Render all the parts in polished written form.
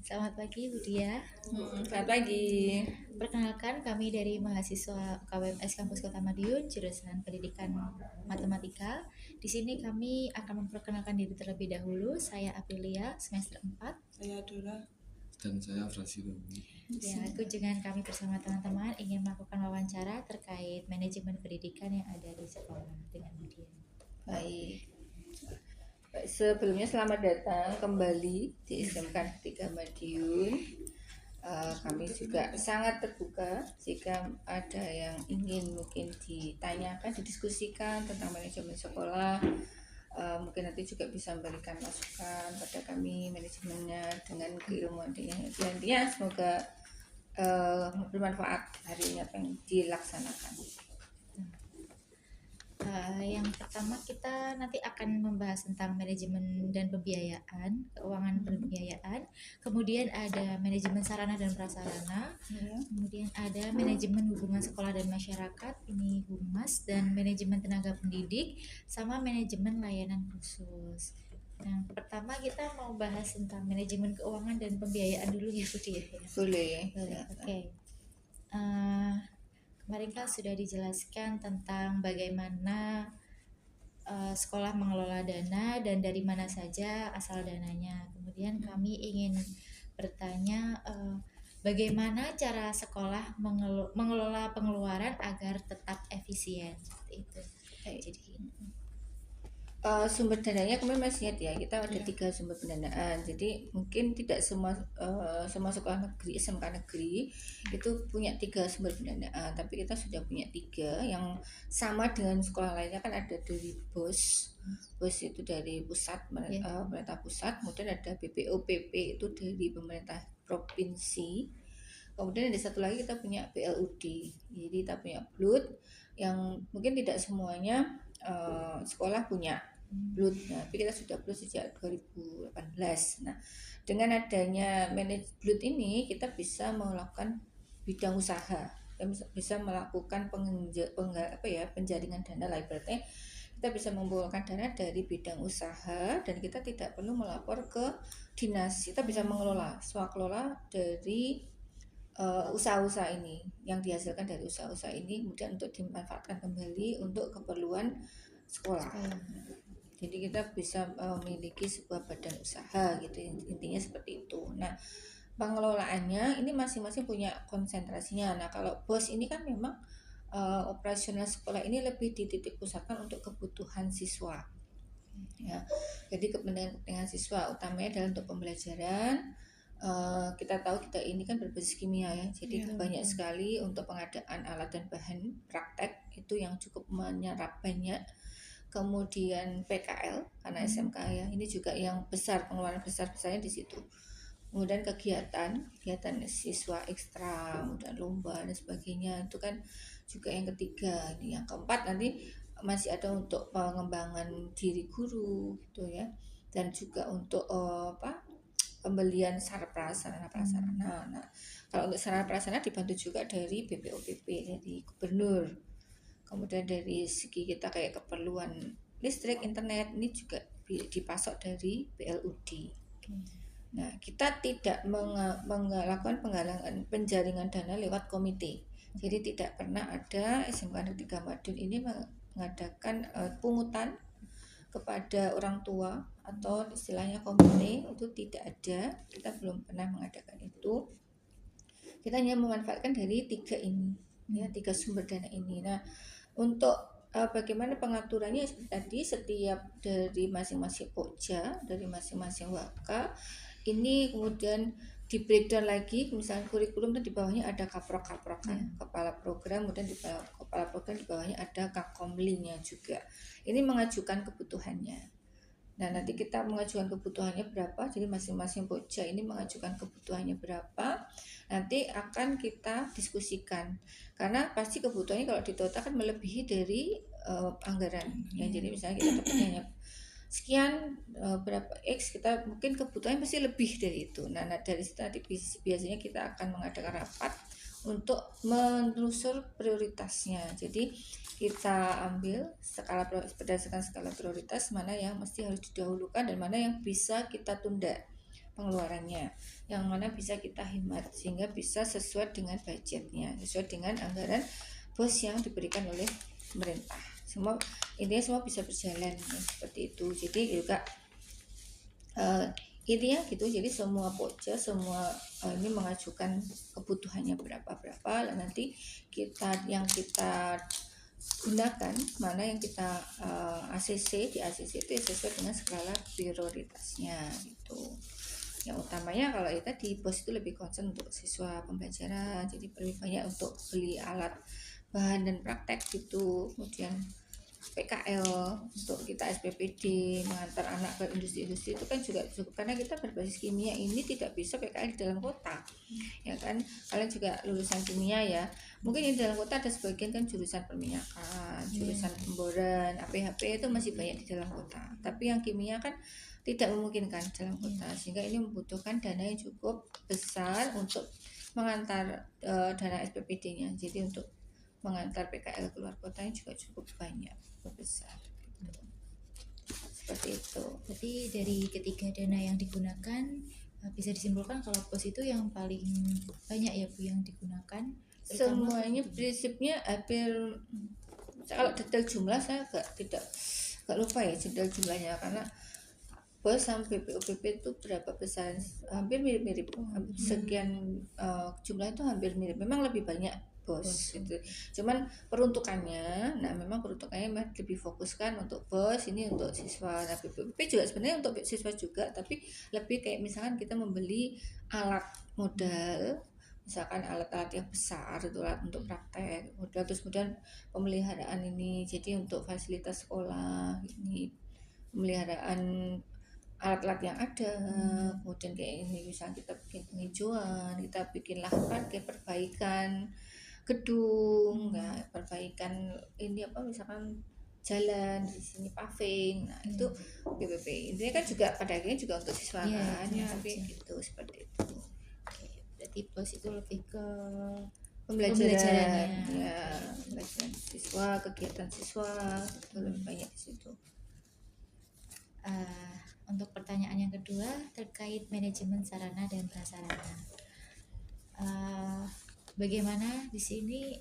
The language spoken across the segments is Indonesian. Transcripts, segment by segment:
Selamat pagi Budia. Selamat pagi. Perkenalkan kami dari mahasiswa KWMS Kampus Kota Madiun jurusan Pendidikan Matematika. Di sini kami akan memperkenalkan diri terlebih dahulu. Saya Aprilia, semester 4. Saya Dora. Dan saya Frasi Romi. Ya, kunjungan kami bersama teman-teman ingin melakukan wawancara terkait manajemen pendidikan yang ada di sekolah dengan Budia. Baik. Sebelumnya selamat datang kembali di SMK Negeri Madiun. Kami juga sangat terbuka jika ada yang ingin mungkin ditanyakan, didiskusikan tentang manajemen sekolah. Mungkin nanti juga bisa memberikan masukan pada kami manajemennya dengan keilmuan dia. Semoga bermanfaat hari ini apa yang dilaksanakan. Yang pertama kita nanti akan membahas tentang manajemen dan pembiayaan, keuangan pembiayaan. Kemudian ada manajemen sarana dan prasarana. Kemudian ada manajemen hubungan sekolah dan masyarakat, ini humas, dan manajemen tenaga pendidik, sama manajemen layanan khusus. Nah, pertama kita mau bahas tentang manajemen keuangan dan pembiayaan dulu ya, Budi ya. Boleh. Oke. Kemarin kan sudah dijelaskan tentang bagaimana sekolah mengelola dana dan dari mana saja asal dananya. Kemudian kami ingin bertanya bagaimana cara sekolah mengelola pengeluaran agar tetap efisien seperti itu. Jadi sumber dananya kemarin masih ingat ya, kita ada 3 sumber pendanaan. Jadi mungkin tidak semua sekolah negeri, SMK negeri itu punya 3 sumber pendanaan, tapi kita sudah punya 3 yang sama dengan sekolah lainnya. Kan ada dari BOS itu dari pusat, pemerintah pusat, kemudian ada BPOPP itu dari pemerintah provinsi, kemudian ada satu lagi kita punya BLUD. Jadi kita punya BLUD yang mungkin tidak semuanya sekolah punya BLUD, tapi kita sudah BLUD sejak 2018. Nah, dengan adanya manage BLUD ini kita bisa melakukan bidang usaha, kita bisa melakukan penjaringan dana lah, ibaratnya kita bisa mengumpulkan dana dari bidang usaha dan kita tidak perlu melapor ke dinas. Kita bisa mengelola, swakelola dari usaha-usaha ini, yang dihasilkan dari usaha-usaha ini kemudian untuk dimanfaatkan kembali untuk keperluan sekolah. Jadi kita bisa memiliki sebuah badan usaha gitu, intinya seperti itu. Nah, pengelolaannya ini masing-masing punya konsentrasinya. Nah, kalau BOS ini kan memang operasional sekolah ini lebih dititik pusatkan untuk kebutuhan siswa. Ya, jadi kepentingan siswa utamanya adalah untuk pembelajaran. Kita tahu kita ini kan berbasis kimia ya, jadi banyak sekali untuk pengadaan alat dan bahan praktek itu yang cukup menyerap banyak. Kemudian PKL karena SMK ya, ini juga yang besar, pengeluaran besar-besarnya di situ. Kemudian kegiatan siswa ekstra, kemudian lomba dan sebagainya, itu kan juga yang ketiga. Ini yang keempat nanti masih ada untuk pengembangan diri guru gitu ya, dan juga untuk pembelian prasarana. Nah, kalau untuk sarana prasarana dibantu juga dari BPOPP, dari gubernur. Kemudian dari segi kita kayak keperluan listrik, internet, ini juga dipasok dari BLUD. Nah, kita tidak melakukan penggalangan penjaringan dana lewat komite. Jadi tidak pernah ada SMK Negeri Madiun ini mengadakan pungutan kepada orang tua atau istilahnya komite, itu tidak ada. Kita belum pernah mengadakan itu. Kita hanya memanfaatkan dari 3 ini, ya, 3 sumber dana ini. Nah, untuk bagaimana pengaturannya tadi, setiap dari masing-masing pokja, dari masing-masing waka ini kemudian di breakdown lagi, misalnya kurikulum itu di bawahnya ada kaprok kan, kepala program, kemudian di bawah kepala program di bawahnya ada kakomlingnya juga. Ini mengajukan kebutuhannya. Nah, nanti kita mengajukan kebutuhannya berapa, jadi masing-masing pokja ini mengajukan kebutuhannya berapa, nanti akan kita diskusikan, karena pasti kebutuhannya kalau di total kan melebihi dari anggaran ya. Jadi misalnya kita dapatnya hanya sekian, berapa X, kita mungkin kebutuhannya pasti lebih dari itu. Nah, dari situ nanti biasanya kita akan mengadakan rapat untuk menelusur prioritasnya. Jadi kita ambil berdasarkan skala prioritas, mana yang mesti harus didahulukan dan mana yang bisa kita tunda. pengeluarannya, yang mana bisa kita hemat sehingga bisa sesuai dengan budgetnya, sesuai dengan anggaran bos yang diberikan oleh pemerintah. Semua intinya semua bisa berjalan ya, seperti itu. Jadi juga intinya gitu, jadi semua pojok semua ini mengajukan kebutuhannya berapa, dan nanti yang kita gunakan mana yang kita ACC di ACC itu sesuai dengan skala prioritasnya gitu. Yang utamanya kalau itu di bos itu lebih concern untuk siswa pembelajaran, jadi lebih banyak untuk beli alat bahan dan praktek gitu, kemudian PKL untuk kita SPPD mengantar anak ke industri-industri itu kan juga cukup, karena kita berbasis kimia ini tidak bisa PKL di dalam kota ya kan. Kalian juga lulusan kimia ya, mungkin di dalam kota ada sebagian kan jurusan perminyakan, jurusan pemboran, APHP itu masih banyak di dalam kota, tapi yang kimia kan tidak memungkinkan di dalam kota, sehingga ini membutuhkan dana yang cukup besar untuk mengantar dana SPPD-nya. Jadi untuk mengantar PKL keluar kotanya juga cukup banyak, cukup besar gitu. Seperti itu. Berarti dari ketiga dana yang digunakan bisa disimpulkan kalau pos itu yang paling banyak ya Bu yang digunakan. Semuanya prinsipnya hampir, kalau detail jumlah saya tidak lupa ya detail jumlahnya, karena bos sama BPOBP itu berapa besar, hampir mirip-mirip, sekian jumlah itu hampir mirip, memang lebih banyak bos gitu. Cuman peruntukannya, nah memang peruntukannya lebih fokuskan untuk bos ini untuk siswa. Nah BPOBP juga sebenarnya untuk siswa juga, tapi lebih kayak misalkan kita membeli alat modal, misalkan alat-alat yang besar itu alat untuk praktek modal, terus kemudian pemeliharaan ini, jadi untuk fasilitas sekolah ini, pemeliharaan alat-alat yang ada, kemudian kayak ini misalnya kita bikin penghijauan, kita bikin lahan, kayak perbaikan gedung, nah, perbaikan ini apa misalkan jalan di sini paving, nah itu BPP. Intinya kan juga pada akhirnya juga untuk siswa kan, tapi gitu seperti itu. Berarti bos itu lebih ke Pembelajaran ya, pembelajaran siswa, kegiatan siswa itu lebih banyak di situ. Untuk pertanyaan yang kedua terkait manajemen sarana dan prasarana. Bagaimana di sini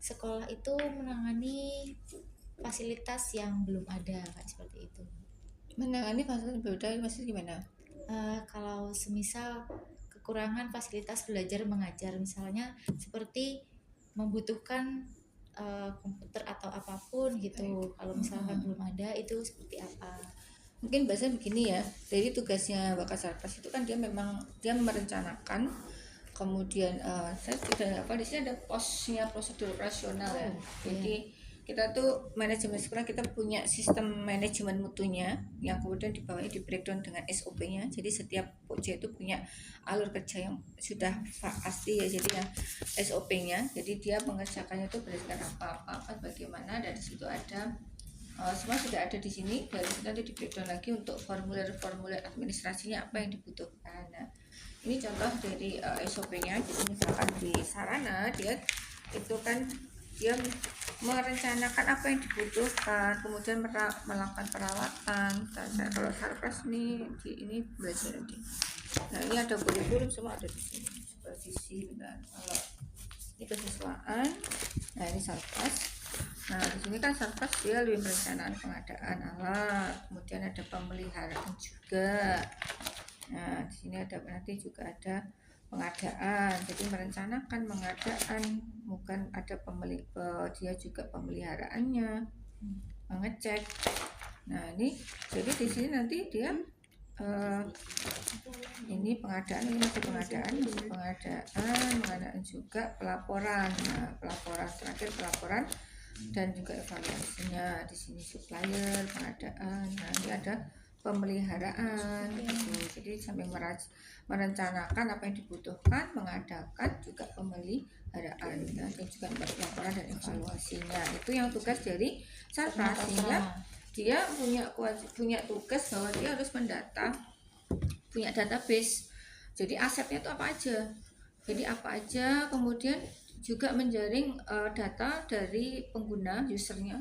sekolah itu menangani fasilitas yang belum ada, kayak seperti itu? Menangani fasilitas belum ada maksudnya gimana? Kalau semisal kekurangan fasilitas belajar mengajar, misalnya seperti membutuhkan komputer atau apapun gitu, kalau misalkan belum ada itu seperti apa? Mungkin bahasanya begini ya, jadi tugasnya Wakasarkas itu kan dia memang dia merencanakan, kemudian saya tidak apa di sini ada posnya prosedur operasional ya. Jadi kita tuh manajemen sekolah kita punya sistem manajemen mutunya yang kemudian di bawahnya di breakdown dengan SOP-nya. Jadi setiap pojok itu punya alur kerja yang sudah pasti ya, jadi yang SOP-nya. Jadi dia mengerjakannya itu berdasarkan apa bagaimana, dan di situ ada semua sudah ada di sini. Dari situ nanti di breakdown lagi untuk formulir administrasinya apa yang dibutuhkan. Nah, ini contoh dari SOP-nya. Jadi misalkan di sarana dia itu kan dia merencanakan apa yang dibutuhkan, kemudian melakukan perawatan. Kalau Sarpras nih ini belajar nanti. Nah ini ada kurikulum semua ada di sini, supervisi dan kalau ini kesiswaan. Nah ini Sarpras. Nah di sini kan Sarpras dia lebih merencanakan pengadaan alat, kemudian ada pemeliharaan juga. Nah di sini ada nanti juga ada pengadaan, jadi merencanakan pengadaan, bukan ada dia juga pemeliharaannya, mengecek. Nah ini jadi di sini nanti dia ini pengadaan, ini masih pengadaan juga pelaporan. Nah pelaporan terakhir pelaporan dan juga evaluasinya. Di sini supplier, pengadaan. Nah ini ada pemeliharaan gitu. Jadi sambil merencanakan apa yang dibutuhkan, mengadakan juga pemeliharaan dan juga laporan dan evaluasinya. Itu yang tugas dari Sarpras, sehingga dia punya tugas bahwa dia harus mendata, punya database. Jadi asetnya itu apa aja. Jadi apa aja, kemudian juga menjaring data dari pengguna usernya.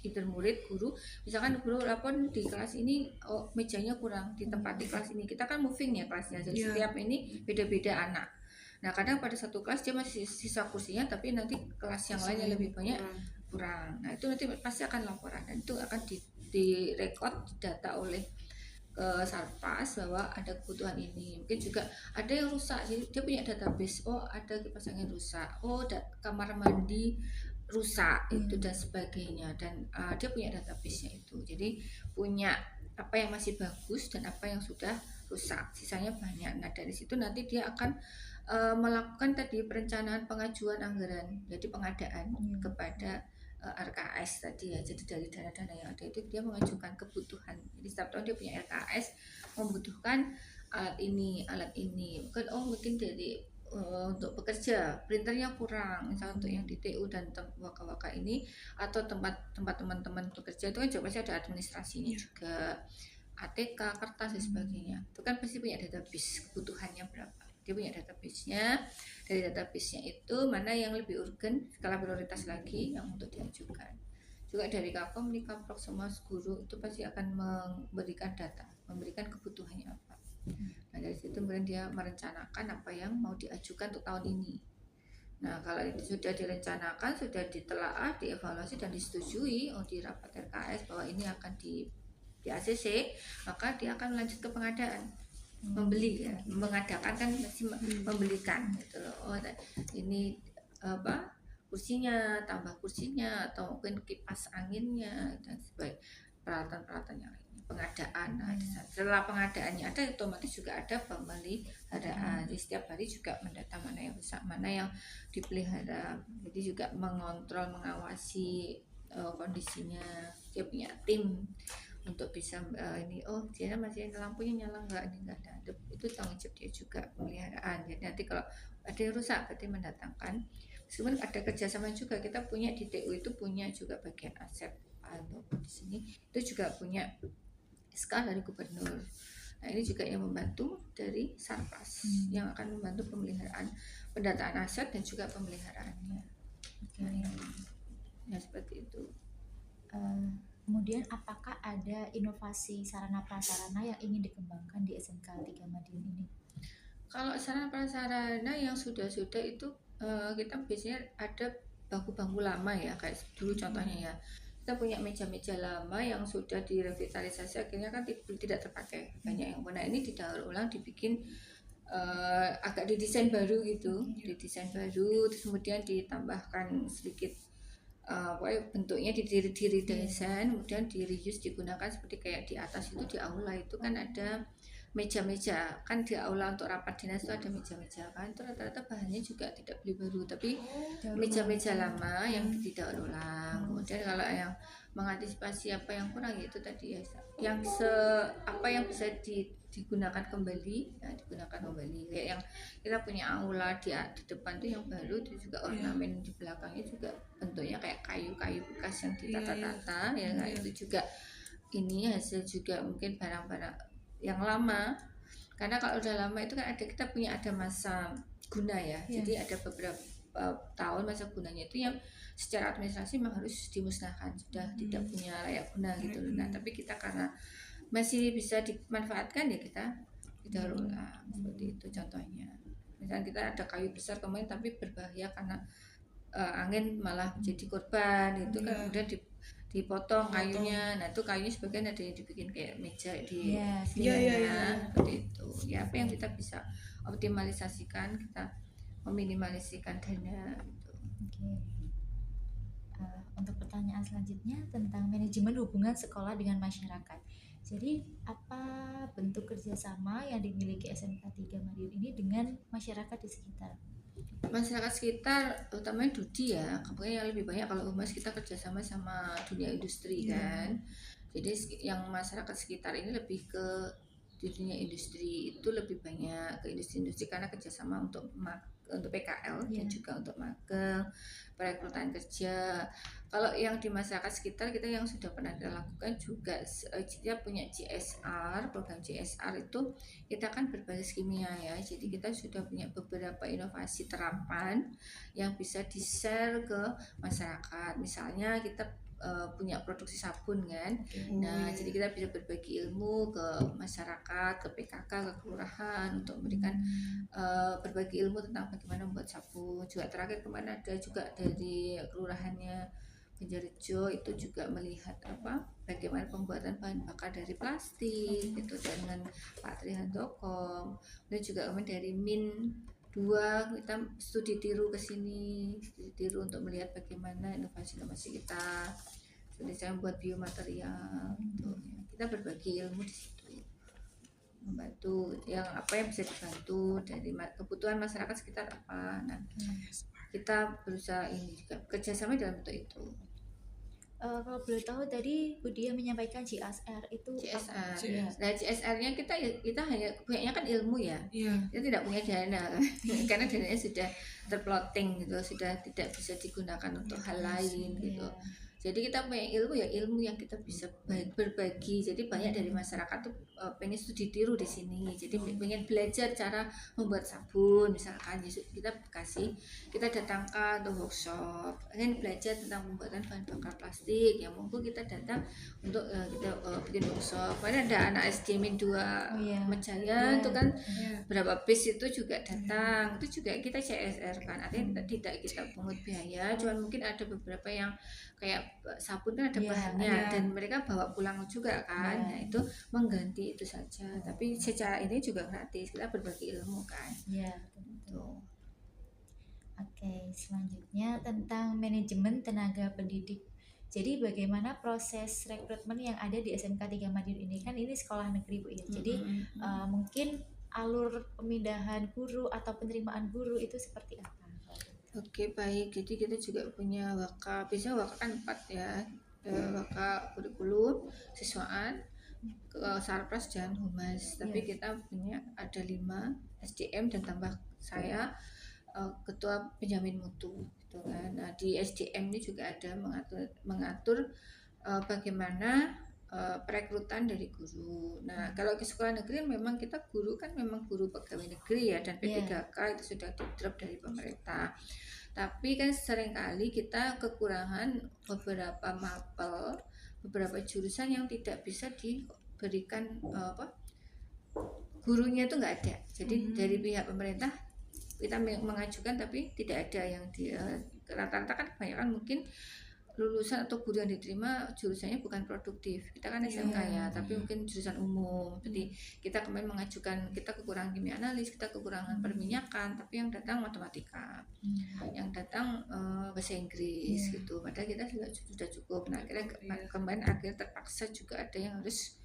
either murid, guru, misalkan guru lapor di kelas ini, oh mejanya kurang di tempat di kelas ini, kita kan moving ya kelasnya, jadi setiap ini beda-beda anak. Nah kadang pada satu kelas dia masih sisa kursinya, tapi nanti kelas yang lain yang lebih banyak kurang. Nah itu nanti pasti akan laporan dan itu akan direkod, data oleh ke Sarpas bahwa ada kebutuhan ini. Mungkin juga ada yang rusak, jadi dia punya database, oh ada kipas angin rusak, oh kamar mandi rusak itu dan sebagainya, dan dia punya database-nya itu. Jadi punya apa yang masih bagus dan apa yang sudah rusak, sisanya banyak. Nah dari situ nanti dia akan melakukan tadi perencanaan pengajuan anggaran, jadi pengadaan kepada RKS tadi ya. Jadi dari dana-dana yang ada itu dia mengajukan kebutuhan. Jadi setiap tahun dia punya RKS membutuhkan alat ini. Mungkin dari untuk bekerja printernya kurang, misalnya untuk yang di TU dan waka-waka ini, atau tempat teman-teman bekerja itu kan juga pasti ada administrasinya juga, ATK, kertas dan sebagainya. Itu kan pasti punya database kebutuhannya berapa. Dia punya database-nya. Dari database-nya itu mana yang lebih urgen, skala prioritas lagi yang untuk diajukan. Juga dari Kakom, Kaprok, semua guru itu pasti akan memberikan data, memberikan kebutuhannya apa. Nah dari situ kemudian dia merencanakan apa yang mau diajukan untuk tahun ini. Nah kalau itu sudah direncanakan, sudah ditelaah, dievaluasi dan disetujui di rapat RKS bahwa ini akan di ACC, maka dia akan lanjut ke pengadaan, membeli ya, mengadakan kan masih membelikan gitu loh. Oh ini apa kursinya, tambah kursinya, atau mungkin kipas anginnya dan sebagainya, peralatan-peralatan yang lainnya, pengadaan. Nah, setelah pengadaannya ada, otomatis juga ada pemeliharaan. Jadi setiap hari juga mendata mana yang rusak, mana yang dipelihara. Jadi juga mengontrol, mengawasi kondisinya. Dia punya tim untuk bisa dia masih lampunya nyala enggak, ini enggak ada, itu tanggung jawab dia juga pemeliharaan. Jadi nanti kalau ada yang rusak berarti mendatangkan. Meskipun ada kerjasama juga, kita punya di TU itu punya juga bagian aset di sini itu juga punya SK dari gubernur. Nah ini juga yang membantu dari Sarpas yang akan membantu pemeliharaan, pendataan aset dan juga pemeliharaannya. Ya seperti itu. Kemudian apakah ada inovasi sarana prasarana yang ingin dikembangkan di SMK 3 Madiun ini? Kalau sarana prasarana yang sudah itu kita biasanya ada bangku-bangku lama ya, kayak dulu contohnya ya. Kita punya meja-meja lama yang sudah direvitalisasi, akhirnya kan tidak terpakai. Banyak yang benar ini didaur ulang, dibikin agak didesain baru gitu, didesain baru, terus kemudian ditambahkan sedikit bentuknya desain, kemudian di reuse, digunakan seperti kayak di atas itu di aula itu kan ada meja-meja, kan di aula untuk rapat dinas itu ada meja-meja kan, itu rata-rata bahannya juga tidak beli baru tapi meja-meja lama yang didaur ulang. Kemudian kalau yang mengantisipasi apa yang kurang itu tadi ya, yang apa yang bisa digunakan kembali ya, digunakan kembali. Kayak yang kita punya aula di depan tuh yang baru, itu juga ornamen di belakangnya juga bentuknya kayak kayu-kayu bekas yang ditata-tata ya, nah itu juga ini hasil juga mungkin barang-barang yang lama, karena kalau udah lama itu kan kita punya masa guna ya, jadi ada beberapa tahun masa gunanya itu yang secara administrasi memang harus dimusnahkan, sudah tidak punya layak guna gitu. Nah tapi kita karena masih bisa dimanfaatkan ya kita daur ulang seperti itu contohnya. Misalnya kita ada kayu besar kemarin tapi berbahaya karena angin malah jadi korban itu kan, kemudian dipotong kayunya. Nah itu kayunya sebagian ada yang dibikin kayak meja di seperti itu ya. Apa yang kita bisa optimalisasikan, kita meminimalisasikan dana gitu. Untuk pertanyaan selanjutnya tentang manajemen hubungan sekolah dengan masyarakat. Jadi apa bentuk kerjasama yang dimiliki SMK 3 Madiun ini dengan masyarakat di sekitar? Masyarakat sekitar utamanya Dudi ya, kemudian yang lebih banyak kalau humas kita kerjasama sama dunia industri kan. Jadi yang masyarakat sekitar ini lebih ke di dunia industri, itu lebih banyak ke industri-industri karena kerjasama untuk PKL dan juga untuk magang, perekrutan kerja. Kalau yang di masyarakat sekitar kita yang sudah pernah kita lakukan juga, kita punya CSR, program CSR itu kita kan berbasis kimia ya, jadi kita sudah punya beberapa inovasi terapan yang bisa di-share ke masyarakat. Misalnya kita punya produksi sabun kan. Oke. Nah, jadi kita bisa berbagi ilmu ke masyarakat, ke PKK, ke kelurahan untuk memberikan berbagi ilmu tentang bagaimana membuat sabun. Juga terakhir kemarin ada juga dari kelurahannya Banjarrejo itu juga melihat bagaimana pembuatan bahan bakar dari plastik itu dengan Pak Trihandoko. Dan juga kemarin dari Min 2 kita studi tiru ke sini, studi tiru untuk melihat bagaimana inovasi-inovasi kita. Jadi saya membuat biomaterial gitu. Kita berbagi ilmu di situ, membantu yang apa yang bisa dibantu dari kebutuhan masyarakat sekitar apa. Nah, kita berusaha ini juga kerjasama dalam bentuk itu. Kalau boleh tahu tadi Bu Dia menyampaikan CSR itu CSR. apa? Ya. Nah, CSR-nya kita hanya punyanya kan ilmu ya. Iya. Kita tidak punya dana karena dananya sudah terploting gitu, sudah tidak bisa digunakan untuk hal lain gitu. Jadi kita punya ilmu ya ilmu yang kita bisa berbagi. Jadi banyak dari masyarakat tuh pengen studi tiru di sini. Jadi pengen belajar cara membuat sabun misalkan. Kita datangkan untuk workshop. Pengen belajar tentang pembuatan bahan bakar plastik. Yang mampu kita datang untuk kita bikin workshop. Karena ada anak SD Min 2 Menjaya itu kan berapa bis itu juga datang. Itu juga kita CSR kan. Artinya tidak kita pungut biaya. Cuman mungkin ada beberapa yang kayak sabun kan ada bahannya dan mereka bawa pulang juga kan. Nah itu mengganti itu saja, tapi secara ini juga gratis, kita berbagi ilmu kan. Betul. Oke, selanjutnya tentang manajemen tenaga pendidik. Jadi bagaimana proses rekrutmen yang ada di SMK 3 Madiun ini, kan ini sekolah negeri Bu ya. Jadi mungkin alur pemindahan guru atau penerimaan guru itu seperti apa? Oke, baik. Jadi kita juga punya waka, biasanya waka kan 4 ya. Waka kurikulum, siswaan, sarpras dan humas. Tapi kita punya ada 5 SDM dan tambah saya ketua penjamin mutu gitu kan. Nah, di SDM ini juga ada mengatur bagaimana perekrutan dari guru. Nah, kalau ke sekolah negeri memang kita guru kan memang guru pegawai negeri ya, dan P3K itu sudah di-drop dari pemerintah. Tapi kan seringkali kita kekurangan beberapa mapel, beberapa jurusan yang tidak bisa diberikan gurunya itu nggak ada. Jadi dari pihak pemerintah kita mengajukan tapi tidak ada yang rata-rata kan kebanyakan mungkin lulusan atau guru yang diterima jurusannya bukan produktif. Kita kan SMK ya, tapi mungkin jurusan umum. Jadi kita kemarin mengajukan, kita kekurangan kimia analis, kita kekurangan perminyakan, tapi yang datang matematika, yang datang bahasa Inggris gitu. Padahal kita sudah cukup. Nah, kemarin akhirnya terpaksa juga ada yang harus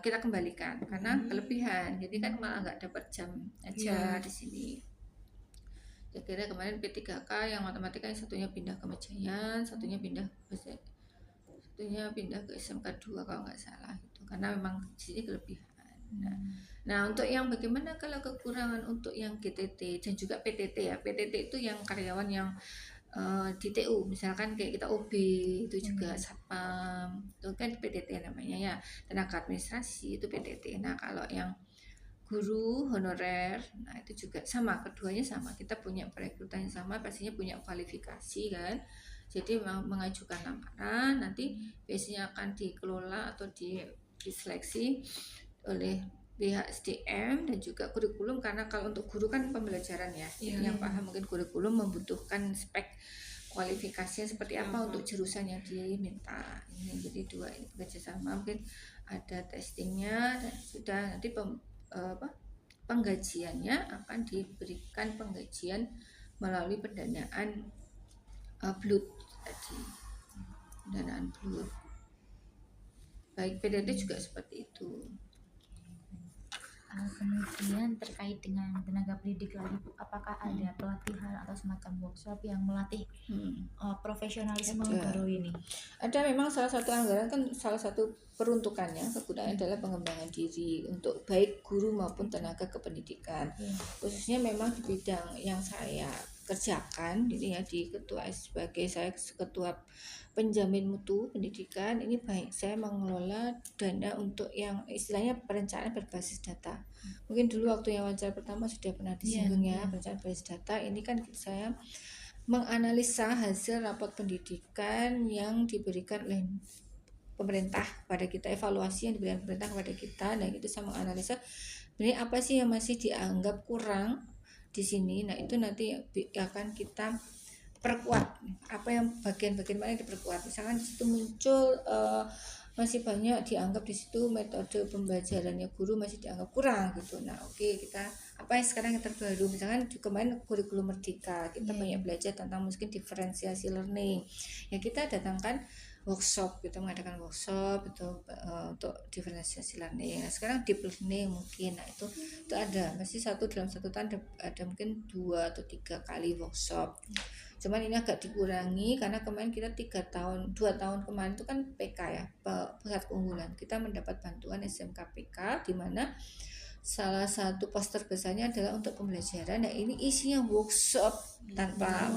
kita kembalikan karena kelebihan. Jadi kan malah nggak dapat jam aja di sini. Akhirnya kemarin P3K yang matematika yang satunya pindah ke Mejayan, satunya pindah ke SMK 2 kalau nggak salah itu, karena memang di sini kelebihan. Nah, untuk yang bagaimana kalau kekurangan untuk yang GTT dan juga PTT ya. PTT itu yang karyawan yang di TU, misalkan kayak kita OB itu juga satpam, itu kan PTT namanya ya, tenaga administrasi itu PTT. Nah, kalau yang guru honorer, nah itu juga sama, keduanya sama, kita punya perekrutan yang sama, pastinya punya kualifikasi kan. Jadi mengajukan lamaran, nanti biasanya akan dikelola atau diseleksi oleh pihak SDM dan juga kurikulum, karena kalau untuk guru kan pembelajaran ya, yang paham mungkin kurikulum membutuhkan spek kualifikasinya seperti apa untuk jurusan yang diminta. Ini jadi 2 ini bekerjasama, mungkin ada testingnya dan sudah nanti penggajiannya akan diberikan penggajian melalui pendanaan BLUT tadi, pendanaan BLUT. Baik PDT juga seperti itu. Kemudian terkait dengan tenaga pendidik lagi, apakah ada pelatihan atau semacam workshop yang melatih profesionalisme guru ini? Ada, memang salah satu anggaran kan, salah satu peruntukannya kegunaannya adalah pengembangan diri untuk baik guru maupun tenaga kependidikan. Khususnya memang di bidang yang saya kerjakan, jadi ya di sebagai saya ketua penjamin mutu pendidikan ini, baik saya mengelola dana untuk yang istilahnya perencanaan berbasis data. Mungkin dulu waktu yang wawancara pertama sudah pernah disinggung ya, perencanaan berbasis data ini kan saya menganalisa hasil rapot pendidikan yang diberikan oleh pemerintah kepada kita, evaluasi yang diberikan pemerintah kepada kita. Nah, itu sama menganalisa ini apa sih yang masih dianggap kurang di sini. Nah, itu nanti akan kita perkuat, apa yang bagian-bagian mana yang diperkuat. Misalkan di situ muncul masih banyak dianggap di situ metode pembelajarannya guru masih dianggap kurang gitu. Nah, oke, kita apa yang sekarang yang terbaru, misalkan di kemarin kurikulum merdeka kita banyak belajar tentang mungkin diferensiasi learning ya, kita datangkan workshop, kita mengadakan workshop itu untuk diferensiasi learning. Nah, sekarang deep learning mungkin, nah itu ada masih dalam satu tahun ada mungkin 2 atau 3 kali workshop. Cuman ini agak dikurangi karena kemarin kita 2 tahun kemarin itu kan PK ya, pusat keunggulan. Kita mendapat bantuan SMK PK di mana salah satu poster besarnya adalah untuk pembelajaran. Nah, ini isinya workshop tanpa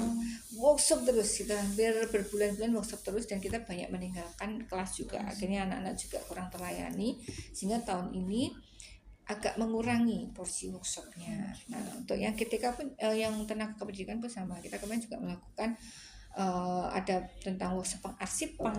workshop terus, kita hampir berbulan-bulan workshop terus dan kita banyak meninggalkan kelas juga. Akhirnya anak-anak juga kurang terlayani sehingga tahun ini agak mengurangi porsi workshopnya. Nah, untuk yang ketika pun yang tenaga kependidikan pun sama. Kita kemarin juga melakukan ada tentang workshop pengarsipan,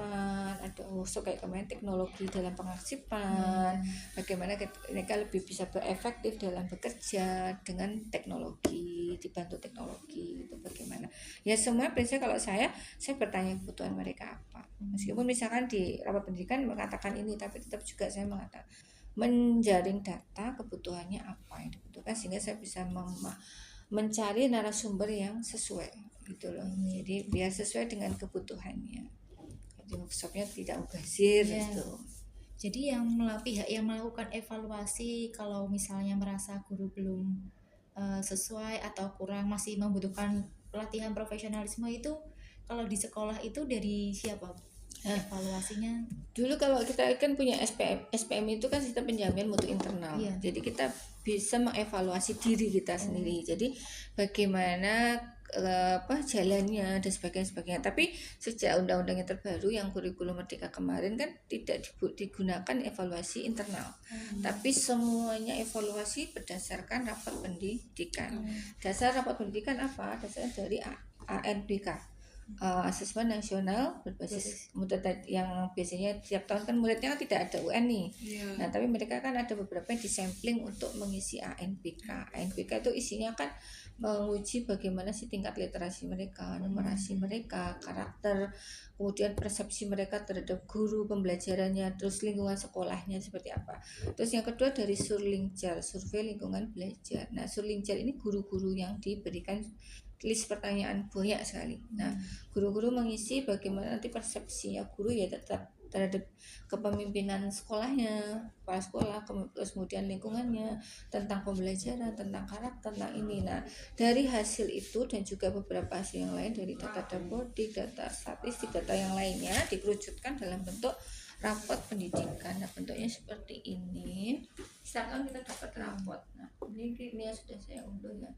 ada workshop kayak kemarin teknologi dalam pengarsipan, bagaimana mereka lebih bisa berefektif dalam bekerja dengan teknologi, dibantu teknologi itu bagaimana. Ya semua prinsip kalau saya bertanya kebutuhan mereka apa. Meskipun misalkan di rapat pendidikan mengatakan ini, tapi tetap juga saya mengatakan menjaring data kebutuhannya apa yang dibutuhkan sehingga saya bisa mencari narasumber yang sesuai gitu loh. Jadi biar sesuai dengan kebutuhannya. Jadi workshopnya tidak mubazir gitu. Jadi pihak yang melakukan evaluasi kalau misalnya merasa guru belum sesuai atau kurang masih membutuhkan pelatihan profesionalisme itu kalau di sekolah itu dari siapa? Evaluasinya dulu kalau kita kan punya SPM itu kan sistem penjamin mutu internal. Jadi kita bisa mengevaluasi diri kita sendiri. Jadi bagaimana jalannya dan sebagainya. Tapi sejak undang-undang yang terbaru yang kurikulum merdeka kemarin kan tidak digunakan evaluasi internal. Tapi semuanya evaluasi berdasarkan rapat pendidikan. Dasar rapat pendidikan apa? Dasarnya dari ANBK. Asesmen nasional berbasis mutu yang biasanya tiap tahun kan muridnya kan tidak ada UN nih. Nah, tapi mereka kan ada beberapa yang disampling untuk mengisi ANBK. ANBK itu isinya kan menguji bagaimana sih tingkat literasi mereka, numerasi mereka, karakter, kemudian persepsi mereka terhadap guru, pembelajarannya, terus lingkungan sekolahnya seperti apa. Terus yang kedua dari Surlinkjar, survei lingkungan belajar. Nah, Surlinkjar ini guru-guru yang diberikan list pertanyaan banyak sekali. Nah, guru-guru mengisi bagaimana nanti persepsinya guru ya tetap terhadap kepemimpinan sekolahnya, kepala sekolah, terus kemudian lingkungannya, tentang pembelajaran, tentang karakter, tentang ini. Nah, dari hasil itu dan juga beberapa hasil yang lain dari data dapodik, data statistik, data yang lainnya dikerucutkan dalam bentuk rapot pendidikan. Nah, bentuknya seperti ini. Misalkan kita dapat rapot. Nah, ini yang sudah saya unduh ya.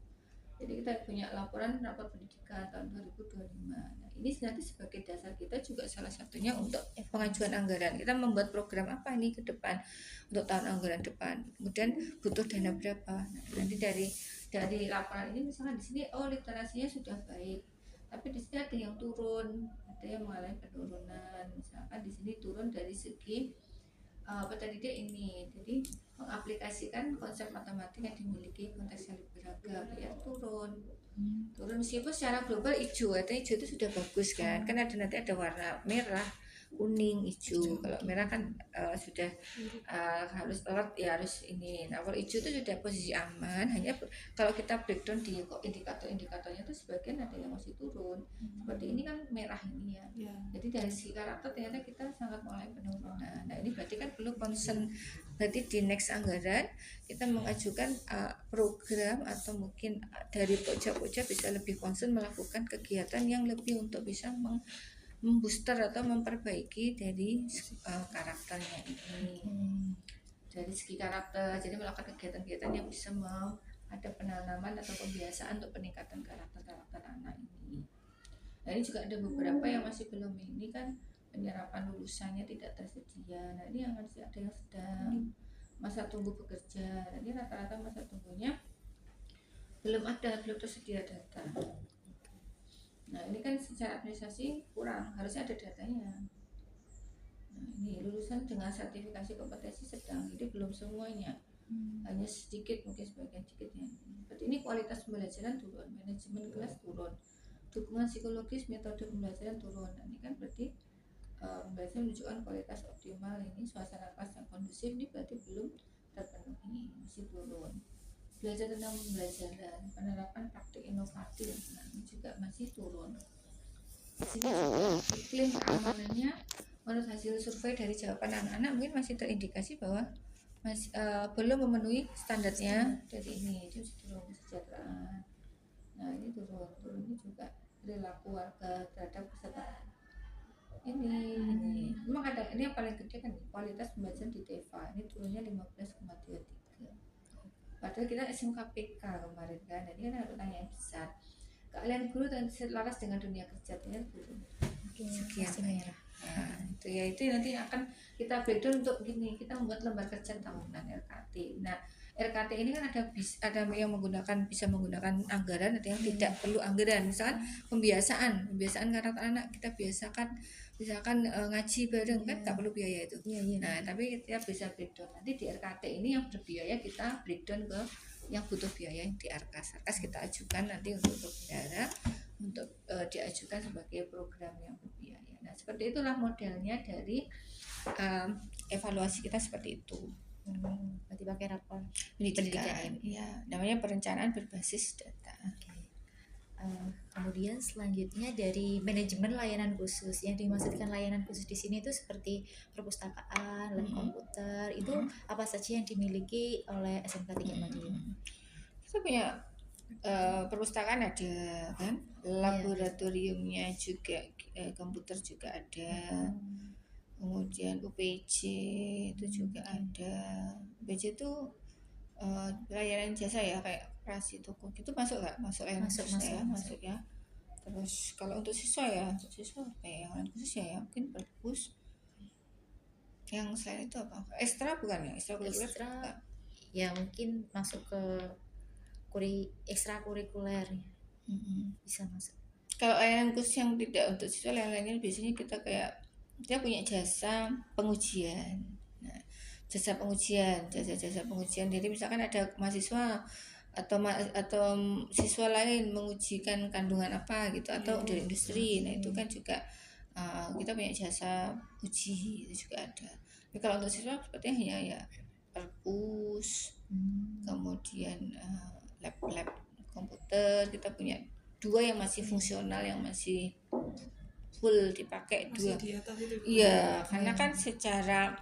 Jadi kita punya laporan rapor pendidikan tahun 2025. Nah, ini nanti sebagai dasar kita juga salah satunya untuk pengajuan anggaran. Kita membuat program apa nih ke depan untuk tahun anggaran depan. Kemudian butuh dana berapa. Nah, nanti dari laporan ini misalkan di sini literasinya sudah baik. Tapi di sini ada yang turun, ada yang mengalami penurunan. Misalkan di sini turun dari segi dia ini. Jadi mengaplikasikan konsep matematik yang dimiliki konteks yang lebih beragam ya turun meskipun secara global hijau, artinya hijau itu sudah bagus kan ada nanti ada warna merah, kuning, hijau. Kalau merah kan sudah harus alert ya, harus ini. Nah, kalau hijau itu sudah posisi aman. Hanya kalau kita breakdown di indikator-indikatornya itu sebagian ada yang masih turun. Seperti ini kan merah ini ya. Jadi dari segi karakter ternyata kita sangat mengalami penurunan. Nah, ini berarti kan perlu concern. Berarti di next anggaran kita mengajukan program atau mungkin dari pojok-pojok bisa lebih concern melakukan kegiatan yang lebih untuk bisa membooster atau memperbaiki dari karakternya ini. Dari segi karakter, jadi melakukan kegiatan-kegiatan yang bisa ada penanaman atau pembiasaan untuk peningkatan karakter anak ini. Nah, ini juga ada beberapa yang masih belum ini kan penyerapan lulusannya tidak tersedia. Nah, ini yang masih ada yang sedang masa tunggu bekerja. Nah, ini rata-rata masa tunggunya belum tersedia data. Nah ini kan secara administrasi kurang, harusnya ada datanya. Nah ini lulusan dengan sertifikasi kompetensi sedang, jadi belum semuanya, hanya sedikit, mungkin sebagian sedikitnya. Berarti ini kualitas pembelajaran turun, manajemen kelas turun, dukungan psikologis, metode pembelajaran turun. Nah, ini kan berarti pembelajaran menunjukkan kualitas optimal, ini suasana kelas yang kondusif, ini berarti belum terpenuhi, masih turun. Belajar tentang pembelajaran, penerapan praktik inovatif, nah ini juga masih turun. Sini juga iklim keamanannya menurut hasil survei dari jawaban anak-anak mungkin masih terindikasi bahwa masih belum memenuhi standarnya dari ini, itu turun kesejahteraan. Nah ini turun ini juga perilaku warga terhadap peserta. Ini memang ada, ini yang paling gede kan kualitas pembelajaran di TEVA ini turunnya 15,23. Padahal kita SMKPK kemarin kan, jadi kan ada pertanyaan besar. Keahlian guru dan selaras dengan dunia kerja ini turun. Sekian merah. Nah, itu nanti akan kita breakdown untuk gini, kita membuat lembar kerja tahunan RKT. Nah, RKT ini kan ada yang bisa menggunakan anggaran, ada yang tidak perlu anggaran. Misalkan pembiasaan karakter anak kita biasakan, misalkan ngaji bareng kan nggak perlu biaya itu. Nah, tapi kita bisa breakdown. Nanti di RKT ini yang berbiaya kita breakdown ke yang butuh biaya yang di Arkas kita ajukan nanti untuk negara untuk diajukan sebagai program yang berbiaya. Nah seperti itulah modelnya dari evaluasi kita seperti itu. Berarti pakai rapor pendidikan ya, namanya perencanaan berbasis data. Kemudian selanjutnya dari manajemen layanan khusus, yang dimaksudkan layanan khusus di sini itu seperti perpustakaan, lab komputer, itu apa saja yang dimiliki oleh SMK 3 Madiun? Kita punya perpustakaan ada kan, laboratoriumnya juga, komputer juga ada, kemudian UPJ itu juga ada. UPJ itu layanan jasa ya, kayak operasi toko gitu masuk nggak? Masuk ya. Terus kalau untuk siswa apa ya, yang khusus ya mungkin perpus. Yang selain itu apa? Ekstra bukan ya? Ekstra ya mungkin masuk ke ekstrakurikuler bisa masuk. Kalau layanan khusus yang tidak untuk siswa, lain-lainnya biasanya kita punya jasa pengujian. Nah, jasa pengujian. Jadi misalkan ada mahasiswa atau siswa lain mengujikan kandungan apa gitu, atau dari industri. Nah, itu kan juga kita punya jasa uji, itu juga ada. Tapi kalau untuk siswa sepertinya hanya ya perpus, kemudian lab komputer. Kita punya 2 yang masih fungsional, yang masih full dipakai, 2. Iya, karena kan secara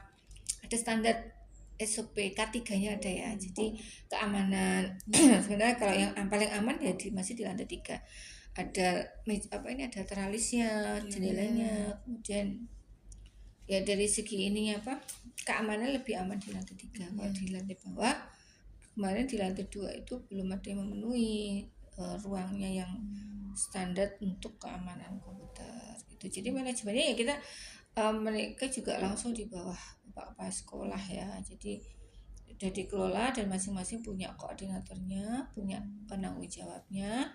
ada standar SOP K3-nya ada ya. Jadi keamanan sebenarnya kalau yang paling aman ya masih di lantai 3. Ada ada teralisnya, jendelanya, kemudian ya dari segi ininya keamanan lebih aman di lantai 3. Kalau di lantai bawah kemarin di lantai 2 itu belum ada yang memenuhi ruangnya yang standar untuk keamanan komputer gitu. Jadi manajemennya ya mereka juga langsung di bawah kepala sekolah ya. Jadi sudah dikelola dan masing-masing punya koordinatornya, punya penanggung jawabnya.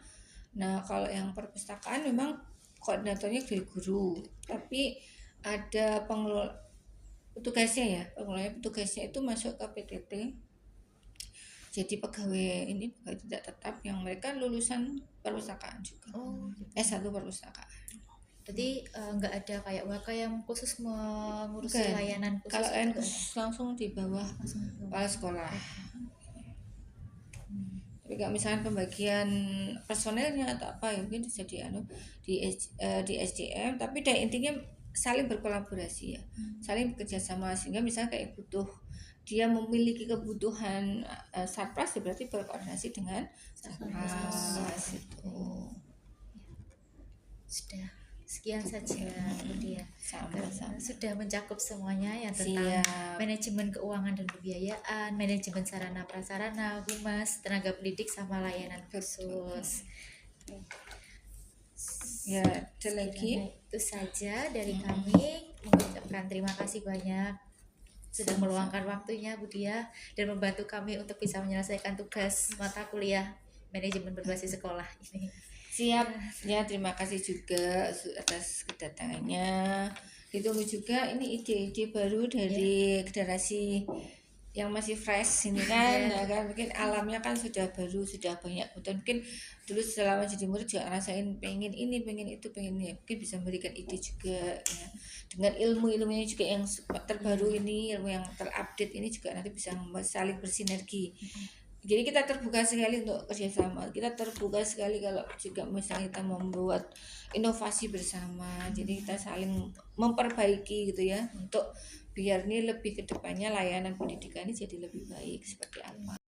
Nah kalau yang perpustakaan memang koordinatornya dari guru, tapi ada pengelola petugasnya itu masuk ke PTT. Jadi pegawai tidak tetap yang mereka lulusan perpustakaan juga. S1 perpustakaan. Jadi nggak ada kayak WK yang khusus mengurus layanan khusus. Kalau layanan khusus langsung di bawah kepala sekolah. Tapi kalau misalnya pembagian personelnya atau apa ya mungkin bisa di SDM, tapi intinya saling berkolaborasi ya, saling bekerja sama, sehingga misalnya kayak dia memiliki kebutuhan Satpras, berarti berkoordinasi dengan Satpras itu. Sudah sekian saja Budia. Sama-sama. Sudah mencakup semuanya yang tentang manajemen keuangan dan pembiayaan, manajemen sarana prasarana, humas, tenaga pendidik, sama layanan khusus. Ya, ada lagi. Itu saja dari kami. Mengucapkan terima kasih banyak sudah meluangkan waktunya Budia dan membantu kami untuk bisa menyelesaikan tugas mata kuliah manajemen berbasis sekolah ini. Siap ya, terima kasih juga atas kedatangannya. Ditunggu juga ini ide-ide baru dari generasi yang masih fresh ini kan, nah kan mungkin alamnya kan sudah baru, sudah banyak hutan. Mungkin dulu selama jadi murid juga ngerasain pengen ini, pengen itu, pengen ini. Mungkin bisa memberikan ide juga ya. Dengan ilmu-ilmunya juga yang terbaru ini, ilmu yang terupdate ini juga nanti bisa saling bersinergi. Jadi kita terbuka sekali untuk kerjasama. Kita terbuka sekali kalau juga misalnya kita membuat inovasi bersama. Jadi kita saling memperbaiki gitu ya, untuk biar ini lebih ke depannya layanan pendidikan ini jadi lebih baik seperti apa.